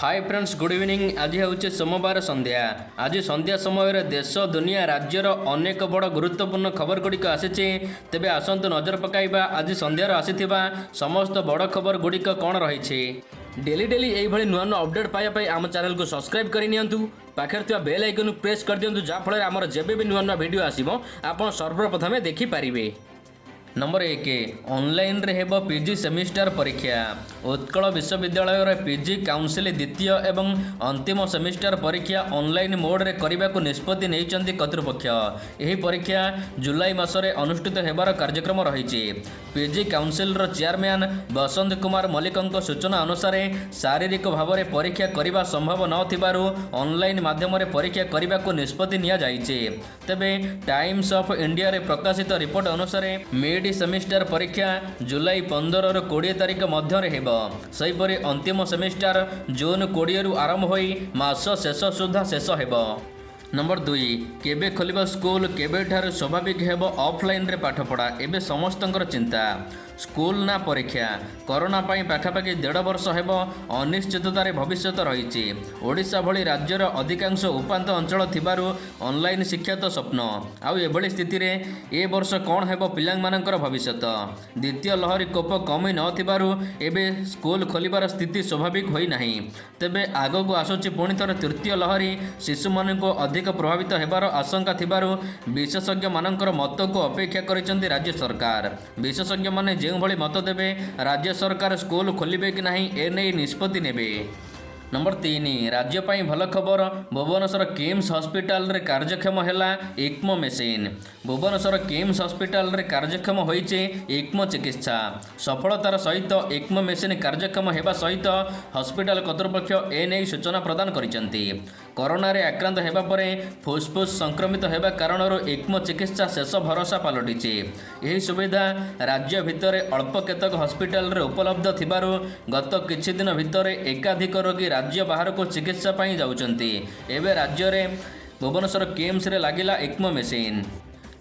Hi friends, good evening. आज हूँ सोमवार संध्या। आज संध्या समय देश दुनिया राज्यर अनेक बड़ गुरुत्वपूर्ण खबर गुड़िक आसी। तेबे आसतु नजर पकाइबा आज संध्यार आसीथिबा समस्त बड़ खबर गुड़िक कौन रही। डेली डेली यही नुआ नुआ अपडेट पाइबा आम चैनल को सब्सक्राइब करनी पाखे बेल आइकन प्रेस कर दिंतु जहाँफल आमर जब भी नुआ नुआ वीडियो आसो आप सर्वप्रथम देखिपारे। नंबर 1 ऑनलाइन रे हेबो पीजी सेमिस्टर परीक्षा। उत्कल विश्वविद्यालय पीजी काउंसिल द्वितीय एवं अंतिम सेमिस्टर परीक्षा ऑनलाइन मोड रे करने को निष्पत्ति नहीं कर्तृपक्ष। यही परीक्षा जुलाई मासरे अनुष्ठित हेबार कार्यक्रम रही। PG council chairman Basant Kumar Mallik सूचना अनुसार शारीरिक भाव में परीक्षा करने संभव नथिबारु ऑनलाइन माध्यम परीक्षा करने को निष्पत्ति निया जाइछे। तेबे टाइम्स ऑफ इंडिया रे प्रकाशित रिपोर्ट अनुसार मिड सेमिस्टर परीक्षा जुलाई 15 ରୁ 20 तारीख मध्य हेबो। सेहीपरि अंतिम सेमिस्टर जून 20 ରୁ आरंभ होई मास शेष सुधा शेष हेबो। नंबर 2 केबे खोलिबा स्कूल केबे ठार स्वाभाविक हेबो ऑफलाइन रे पाठ पढ़ा। एबे समस्तंकर चिंता स्कूल ना परीक्षा। कोरोना पाई पाखापाखि 1.5 वर्ष हेबो अनिश्चिततार भविष्य रही। ओडिशा भली राज्यर अधिकांश उपांत अंचल थिबारु ऑनलाइन शिक्षा तो स्वप्न। आउ एभली स्थिति रे ए वर्ष कौन हेबो पिलांमानंकर भविष्य। द्वितीय लहरी कोप कमी नथिबारु एबे स्कूल खोलिबार स्थिति स्वाभाविक होई नाही। तेबे आगको आसुची पुणी थर तृतीय लहरी शिशु माननको अधिक प्रभावित हेबार आशंका थिबारु विशेषज्ञ मानकर मत को अपेक्षा करिसेंती राज्य सरकार। विशेषज्ञ माने जो भली मत देवे राज्य सरकार स्कूल खोलिबे कि नहीं एने निष्पत्ति नेबे। नंबर 3 राज्य पाई भल खबर। भुवनेश्वर किम्स हॉस्पिटल रे कार्यक्षम हैला ECMO machine. Bhubaneswar KIMS hospital रे कार्यक्षम होइचे इक्मो चिकित्सा। सफलतार सहित इक्मो मेसिन कार्यक्षम हेबा सहित हॉस्पिटल कर्तृपक्ष एने सूचना प्रदान करिसेंती। कोरोना रे आक्रांत हेबा परे फुसफुस संक्रमित हेबा कारणरो इक्मो चिकित्सा शेष भरोसा पलटिचे। यही सुविधा राज्य भितर अल्प केतक हॉस्पिटल रे उपलब्ध थिबारु गत किछि दिन भितर एकाधिक रोगी राज्य बाहर को चिकित्सा पाई जाउचंती। एबे राज्य रे भुवनेश्वर किम्स रे लागिला इक्मो मेसिन।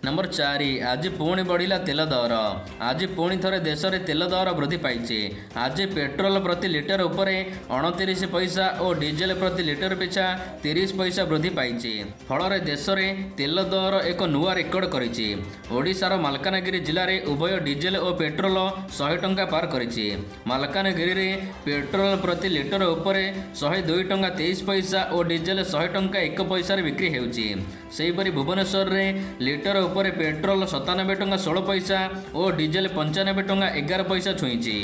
नंबर 4 आज पुणी बढ़िला तेल दर। आज पुणी थरे देश में तेल दर वृद्धि पाई। आज पेट्रोल प्रति लिटर उपरे 29 पैसा और डीजेल प्रति लिटर पिछा 30 पैसा वृद्धि पाई। फल देश में तेल दर एक नुआ रेकर्ड करिछि। ओडिशार मालकानगिरी जिले में उभय डीजेल और पेट्रोल 100 टंका पार करिछि। मालकानगिरी रे पेट्रोल प्रति लिटर उपरे 102 टंका 23 पैसा और डीजेल 100 टंका 1 पैसा बिक्री हेउछि। सेहीपरि भुवनेश्वर रे लिटर उपरे पेट्रोल 97 टंका 16 पैसा और डीजेल 95 टंका 11 पैसा छुईची।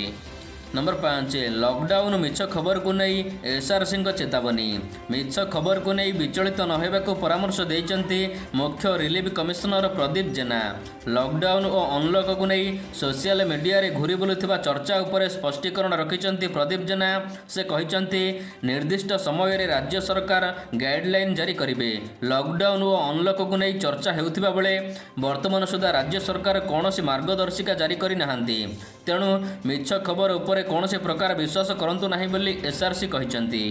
नंबर 5 लॉकडाउन मिछ खबर को नहीं एसआरसी चेतावनी। मिछ खबर को नहीं विचलित न होगा परामर्श देइचंती मुख्य रिलीफ कमिशनर प्रदीप जेना। लॉकडाउन और अनलॉक को नहीं सोशल मीडिया रे घूरी बुलुथिबा चर्चा उपरे स्पष्टीकरण रखिचंती प्रदीप जेना। से कहिचंती निर्दिष्ट समय रे राज्य सरकार गाइडलाइन जारी करिवे। लॉकडाउन और अनलॉक को नहीं चर्चा हेउथिबा बेले वर्तमान सुधा राज्य सरकार कौनसी मार्गदर्शिका जारी करि नाहांती। तेणु मिछ खबर उपरे कौन से प्रकार विश्वास करंतु नहीं बोली एसआरसी कहिचंती।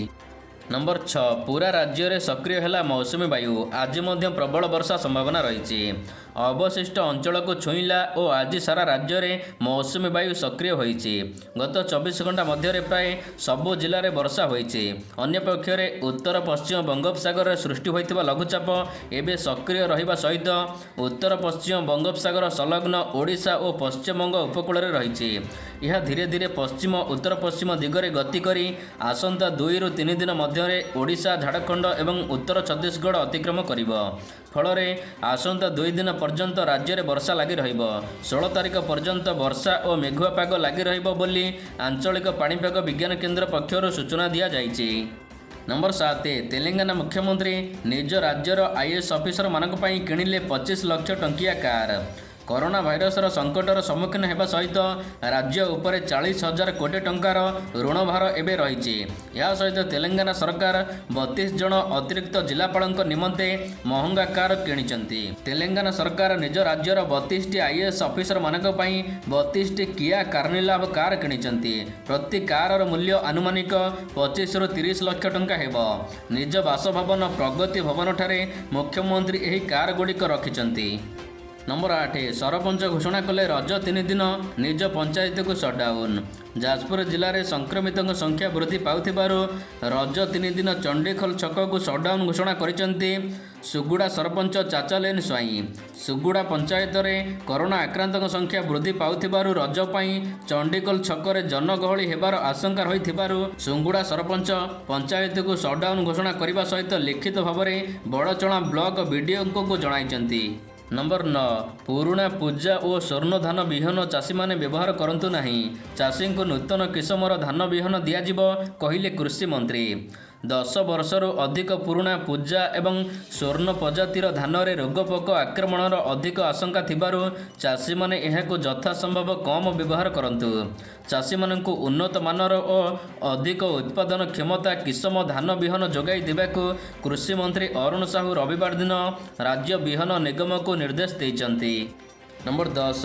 नंबर 6 पूरा राज्य में सक्रिय है मौसुमी वायु। आज मध्य प्रबल वर्षा संभावना रही। अवशिष्ट अंचल को छुईला और आज सारा राज्य में मौसुमी वायु सक्रिय होइछि। गत 24 घंटा मध्य प्राय सबु जिले में वर्षा होइछि। अन्य पक्षरे उत्तर पश्चिम बंगोपसागर में सृष्टि होइथिबा लघुचाप एवं सक्रिय रहिबा सहित उत्तर पश्चिम बंगोपसागर संलग्न ओडिशा और पश्चिमबंग उपकूल में रही। यह धीरे धीरे पश्चिम उत्तर पश्चिम दिगरे गति करी आसंता 2 ରୁ 3 दिन मध्य ओडिशा झारखंड एवं उत्तर छत्तीसगढ़ अतिक्रम करिबो। फलरे आसंता 2 दिन पर्यंत राज्य में वर्षा लगी रहिबो। 16 तारीख पर्यंत वर्षा और मेघुआ पाग लगी रहिबो बोली आंचलिक पाणीपाग विज्ञान केन्द्र पक्षर सूचना दिया जाइछि। नंबर 7 तेलंगाना मुख्यमंत्री निज राज्यर आईएएस ऑफिसर मानक पई किणिले 25 लाख टंकिया कार। कोरोना भाइरसर संकटर सम्मुखीन होगा सहित राज्य उपर 40,000 कोटी टंकार ऋण भार एवं रही। यह सहित तेलंगाना सरकार 32 जन अतिरिक्त जिलापाल निमंते महंगा कार किणिचंती। तेलंगाना सरकार निज राज्यर 32 आईएएस ऑफिसर मानक पई 32 किया कार्निलाभ कार किणिचंती। प्रति कार मूल्य आनुमानिक 25 ରୁ 30 लाख टंका हेबो। निज बासभवन प्रगति भवन ठारे मुख्यमंत्री एही कार गुड़िक रखिचंती। नंबर 8 सरपंच घोषणा कले रज 3 दिन निज पंचायत को सटडाउन। जाजपुर जिले में संक्रमितों संख्या वृद्धि पाउथिबारु रज 3 दिन चंडीखोल छक को सटडाउन घोषणा करिसेंती सुगुड़ा सरपंच चाचालेन स्वाई। सुगुड़ा पंचायत में कोरोना आक्रांतों संख्या वृद्धि पाउथिबारु रज पई चंडीखोल छक जनगहली हेबार आशंका रहिथिबारु सुगुड़ा सरपंच पंचायत को सटडाउन घोषणा करने सहित लिखित भाव में बड़चणा ब्लॉक बीडीओ को जणाइछंती। नंबर 9 पुराणा पूजा और स्वर्ण धान विहन चाषी माने व्यवहार करंतु नहीं। चाषी को नूतन किस्मर धान विहन दियाजिबो कहिले कृषि मंत्री। 10 वर्षरू अधिक पुराणा पूजा एवं स्वर्ण प्रजातिर धान रे रोगपोक आक्रमणर अधिक आशंका थिबारु चाषी माने एहाको यथासंभव कम व्यवहार करंतु। चाषी मानकु उन्नत मानर और अधिक उत्पादन क्षमता किस्म धान विहन जोगाई देबाकू कृषि मंत्री अरुण साहू रविवार दिन राज्य विहन निगम को निर्देश देइचंती। नंबर 10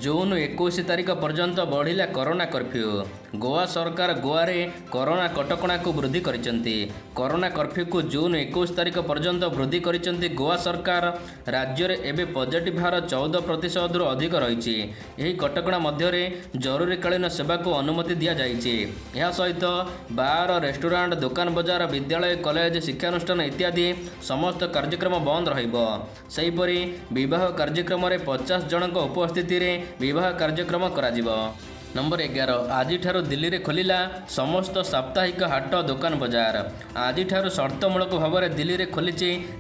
जून 21 तारीख पर्यंत बढ़िला कोरोना कर्फ्यू। गोवा सरकार गोवा रे कोरोना कटकणा को वृद्धि करिसेंती। कोरोना कर्फ्यू को जून 21 तारीख पर्यंत वृद्धि करिसेंती गोवा सरकार। राज्य रे एबे पॉजिटिव हार 14% रु अधिक रही। यही कटकणा मध्य जरूरीकालीन सेवा को अनुमति दि जाइए। यह सहित बार रेस्टोरेंट दुकान बजार विद्यालय कॉलेज शिक्षानुष्ठान इत्यादि समस्त कार्यक्रम बंद रहिबो। सेहीपरि विवाह कार्यक्रम रे 50 जनक उपस्थिति रे विवाह कार्यक्रम कराजिबो। नंबर 11 आज दिल्ली रे खोलिला समस्त साप्ताहिक हाट दुकान बजार। आज शर्तमूलक भाव में दिल्ली रे खोली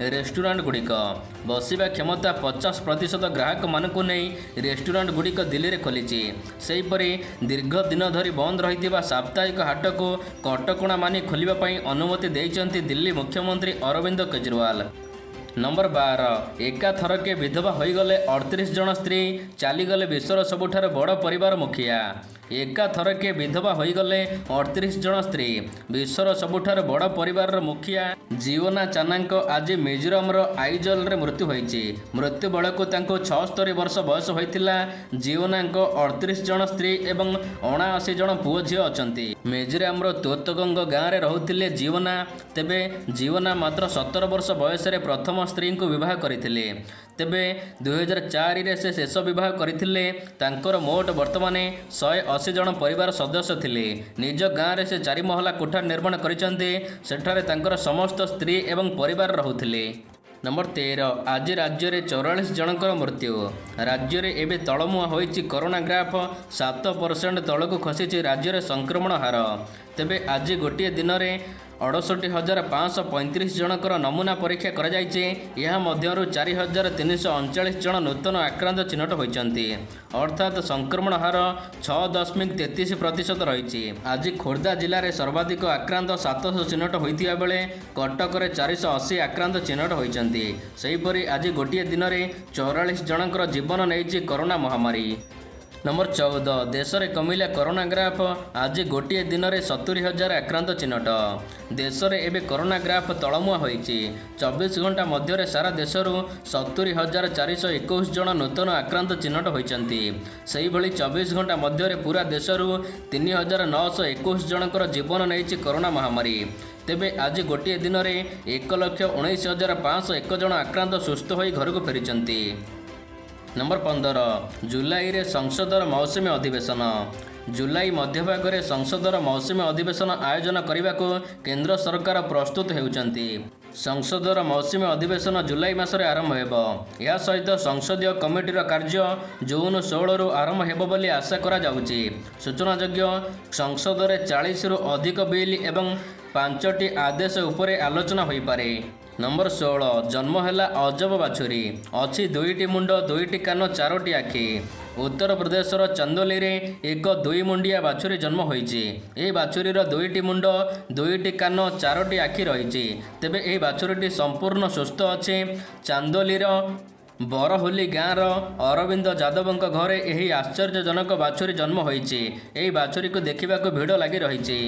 रेस्टोरेंट गुड़िक। बसिबा क्षमता 50% ग्राहक मानकु नहीं रेस्टोरेंट गुड़िक दिल्ली रे खोली। सेहीपरि दीर्घ दिन धरी बंद रही साप्ताहिक हाट को कटकणा मानि खोलिबा पई अनुमति देइचंती दिल्ली मुख्यमंत्री अरविंद केजरीवाल। नंबर 12 एका थरके विधवा होगले 38 जन स्त्री चलीगले विश्वर सबुठार बड़ परिवार मुखिया। एका थरके विधवा होगले 38 जन स्त्री विश्वर सबुठार बड़ परिवार मुखिया जीवना चानांक आज मिजोराम आइजल रे मृत्यु होईची। मृत्यु बेलू 76 वर्ष बयस होइतिला। जीवनांक 38 जन स्त्री एवं 79 जन पुओ झी अछंती। मिजोराम तोतगंग गाँव में रहुथिले जीवना। तेबे जीवना मात्र 17 वर्ष बयस रे प्रथम स्त्री को विवाह करथिले। तेबे 2004 रे से शेष विवाह करथिले। तांकर मोट वर्तमान 180 जन परिवार सदस्य थिले। निज गाँव में से 4 महला कोठा निर्माण करिसंते। सेठारे तांकर समस्त स्त्री एवं परिवार रहुथिले। नंबर 13 आज राज्य में 44 जनकर मृत्यु। राज्य में एवं तलमुआ होइछि कोरोना ग्राफ 7% तलक खसी राज्य में संक्रमण हार। तेबे आज गोटे दिन में 68,535 जनकर नमूना परीक्षा करा जायछि। यह मध्यरु 4,339 जन नूतन आक्रांत चिन्हट होइछन्ति। अर्थात संक्रमण हार 6.33% रही। आज खोर्धा जिले में सर्वाधिक आक्रांत 700 चिन्हट होइथिया बेले कटक में 480 आक्रांत चिन्हट होइछन्ति। सेहीपरि आज गोटे दिन में 44 जनकर जीवन नेइछि कोरोना महामारी। नंबर 14 देश में कमिला कोरोना ग्राफ। आज गोटे दिन में 70,000 आक्रांत चिन्हट। देश में एवं कोरोना ग्राफ तलमुआ होइछि। 24 घंटा मध्य सारा देशरू 70,421 जन नूतन आक्रांत चिन्हट होइछन्ति। सेही भली 24 घंटा मध्य पूरा देशरू 3,921 जनकर जीवन नेइछि कोरोना महामारी। तेबे आज गोटे दिन में 1,19,501 जन आक्रांत सुस्थ होई घर को फेरिचन्ति। नंबर 15 जुलाई रे संसदर मौसुमी अधिवेशन। जुलाई मध्यभाग में संसदर मौसुमी अधिवेशन आयोजन करने को केंद्र सरकार प्रस्तुत होउचंती। संसदर मौसुमी अधिवेशन जुलाई मासरे आरंभ हेबो। या सहित संसदीय कमिटीर कार्य जून 16 रु आरंभ हेबो बोली आशा करा जाउची। सूचनायोग्य संसद रे 40 रु अधिक बिल एवं 5टी आदेश उपरे आलोचना होई पारे। नंबर 16 जन्म हैला अजब बाछुरी। अच्छी 2टी मुंड 2टी कान 4टी आखि। उत्तर प्रदेशर चंदोली रे एक 2 मुंडिया बाछुरी जन्म होइछि। एही बाछुरीर 2टी मुंड 2टी कान 4टी आखि रहिछि। तेबे एही बाछुरीटी संपूर्ण सुस्थ अछि। चांदोलीर बरहुली गाँवर अरविंद यादवଙ୍କ घरे एही आश्चर्यजनक बाछुरी जन्म होइछि। एही बाछुरी को देखिबाको भिड़ लागि रहिछि।